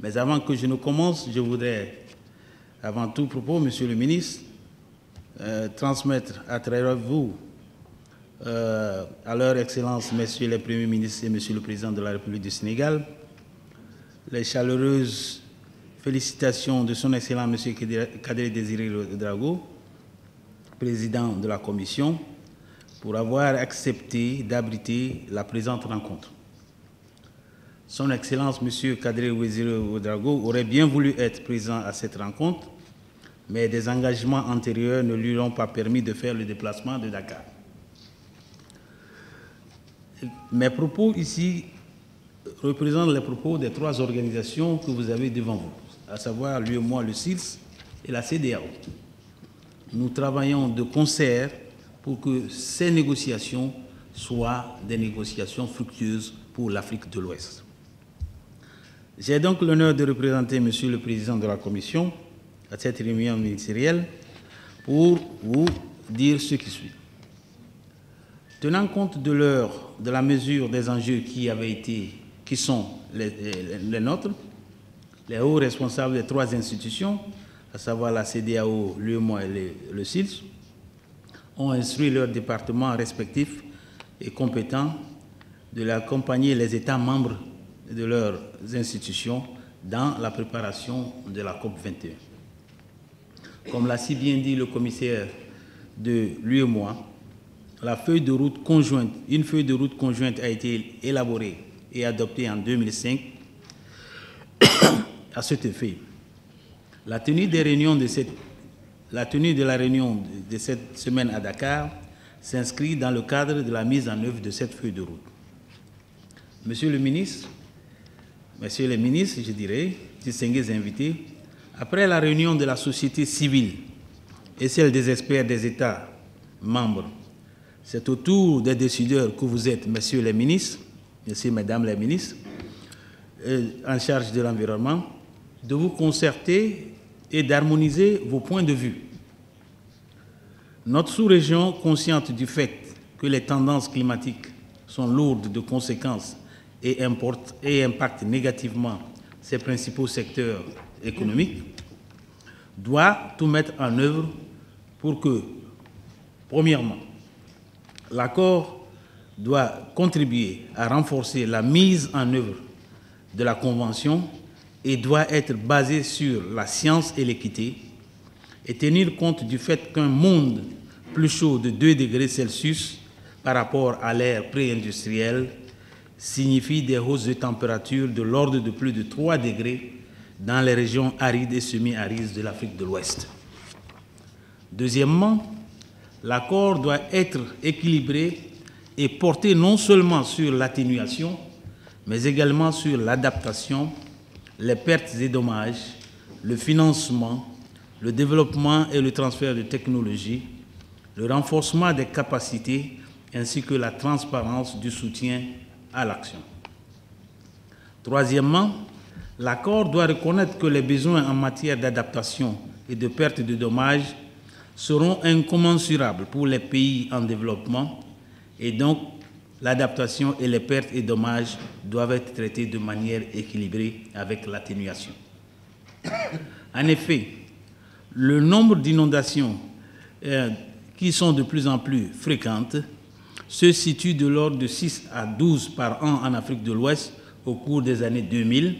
Mais avant que je ne commence, je voudrais, avant tout propos, Monsieur le ministre, transmettre à travers vous, à leur Excellence, Messieurs les Premiers ministres et Monsieur le Président de la République du Sénégal, les chaleureuses félicitations de Son Excellence Monsieur Kadri Désiré Ouédraogo, Président de la Commission, pour avoir accepté d'abriter la présente rencontre. Son Excellence Monsieur Kadri Désiré Ouédraogo aurait bien voulu être présent à cette rencontre, mais des engagements antérieurs ne lui ont pas permis de faire le déplacement de Dakar. Mes propos ici représentent les propos des trois organisations que vous avez devant vous, à savoir l'UEMOA, le CILS et la CEDEAO. Nous travaillons de concert pour que ces négociations soient des négociations fructueuses pour l'Afrique de l'Ouest. J'ai donc l'honneur de représenter Monsieur le Président de la Commission à cette réunion ministérielle pour vous dire ce qui suit. Tenant compte de la mesure des enjeux qui sont les nôtres, les hauts responsables des trois institutions, à savoir la CEDEAO, l'UEMOA et le CILS, ont instruit leurs départements respectifs et compétents de l'accompagner les États membres de leurs institutions dans la préparation de la COP 21. Comme l'a si bien dit le commissaire de l'UEMOA, une feuille de route conjointe a été élaborée et adoptée en 2005 à cet effet. La tenue de la réunion de cette semaine à Dakar s'inscrit dans le cadre de la mise en œuvre de cette feuille de route. Messieurs les ministres, je dirais, distingués invités, après la réunion de la société civile et celle des experts des États membres, c'est au tour des décideurs que vous êtes, messieurs les ministres, messieurs, mesdames les ministres, en charge de l'environnement, de vous concerter et d'harmoniser vos points de vue. Notre sous-région, consciente du fait que les tendances climatiques sont lourdes de conséquences et impactent négativement ses principaux secteurs économiques, doit tout mettre en œuvre pour que, premièrement, l'accord doit contribuer à renforcer la mise en œuvre de la Convention et doit être basé sur la science et l'équité et tenir compte du fait qu'un monde plus chaud de 2 degrés Celsius par rapport à l'ère pré-industrielle signifie des hausses de température de l'ordre de plus de 3 degrés dans les régions arides et semi-arides de l'Afrique de l'Ouest. Deuxièmement, l'accord doit être équilibré et porter non seulement sur l'atténuation, mais également sur l'adaptation, les pertes et dommages, le financement, le développement et le transfert de technologies, le renforcement des capacités ainsi que la transparence du soutien à l'action. Troisièmement, l'accord doit reconnaître que les besoins en matière d'adaptation et de perte de dommages seront incommensurables pour les pays en développement et donc l'adaptation et les pertes et dommages doivent être traités de manière équilibrée avec l'atténuation. En effet, le nombre d'inondations qui sont de plus en plus fréquentes se situe de l'ordre de 6 à 12 par an en Afrique de l'Ouest au cours des années 2000,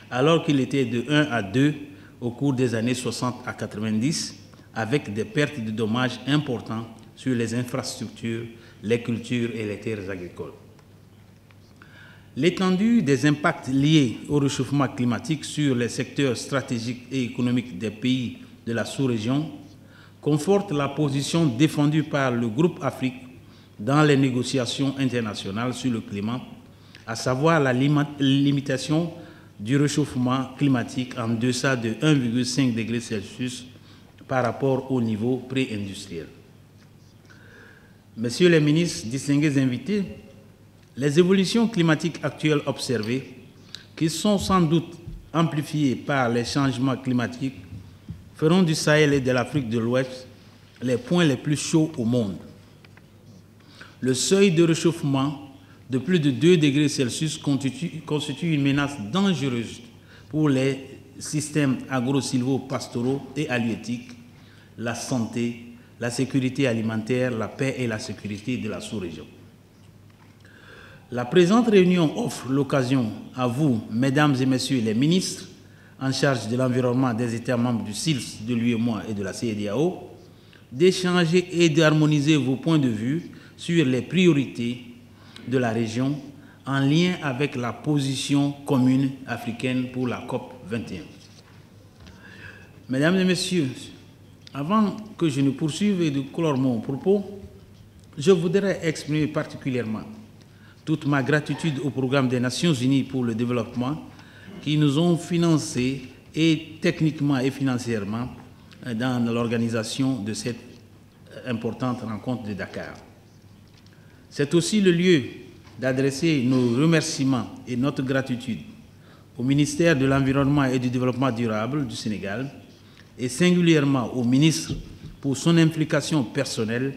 alors qu'il était de 1 à 2 au cours des années 60 à 90, avec des pertes de dommages importants sur les infrastructures, les cultures et les terres agricoles. L'étendue des impacts liés au réchauffement climatique sur les secteurs stratégiques et économiques des pays de la sous-région conforte la position défendue par le groupe Afrique dans les négociations internationales sur le climat, à savoir la limitation du réchauffement climatique en deçà de 1,5 degré Celsius par rapport au niveau pré-industriel. Messieurs les ministres, distingués invités, les évolutions climatiques actuelles observées, qui sont sans doute amplifiées par les changements climatiques, feront du Sahel et de l'Afrique de l'Ouest les points les plus chauds au monde. Le seuil de réchauffement de plus de 2 degrés Celsius constitue une menace dangereuse pour les systèmes agro-silvo-pastoraux et halieutiques, la santé, la sécurité alimentaire, la paix et la sécurité de la sous-région. La présente réunion offre l'occasion à vous, mesdames et messieurs les ministres, en charge de l'environnement des États membres du SILS, de l'UEMOA et de la CEDEAO, d'échanger et d'harmoniser vos points de vue sur les priorités de la région en lien avec la position commune africaine pour la COP 21. Mesdames et messieurs, avant que je ne poursuive et de clore mon propos, je voudrais exprimer particulièrement toute ma gratitude au programme des Nations Unies pour le développement qui nous ont financés et techniquement et financièrement dans l'organisation de cette importante rencontre de Dakar. C'est aussi le lieu d'adresser nos remerciements et notre gratitude au ministère de l'Environnement et du Développement durable du Sénégal et singulièrement au ministre pour son implication personnelle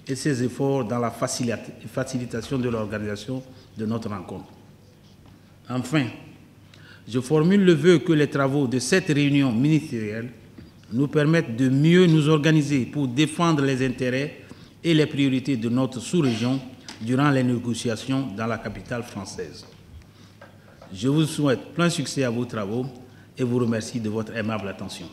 et ses efforts dans la facilitation de l'organisation de notre rencontre. Enfin, je formule le vœu que les travaux de cette réunion ministérielle nous permettent de mieux nous organiser pour défendre les intérêts et les priorités de notre sous-région durant les négociations dans la capitale française. Je vous souhaite plein succès à vos travaux et vous remercie de votre aimable attention.